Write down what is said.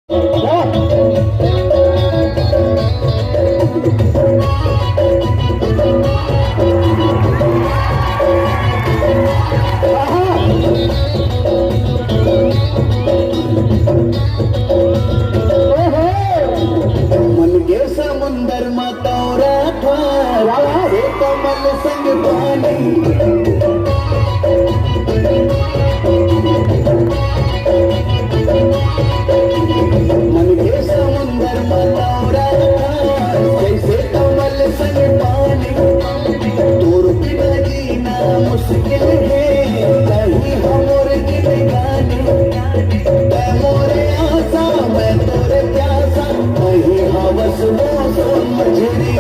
मन के समुंदर मतौरा था हे कमल संग पानी मन के समुंदर मतौरा था जैसे कमल संग पानी दूर बिना जीना मुश्किल है कहीं हमोर की गानी मैं मोरे आशा मैं तोरे प्यासा वही हवस वो सोन मझरी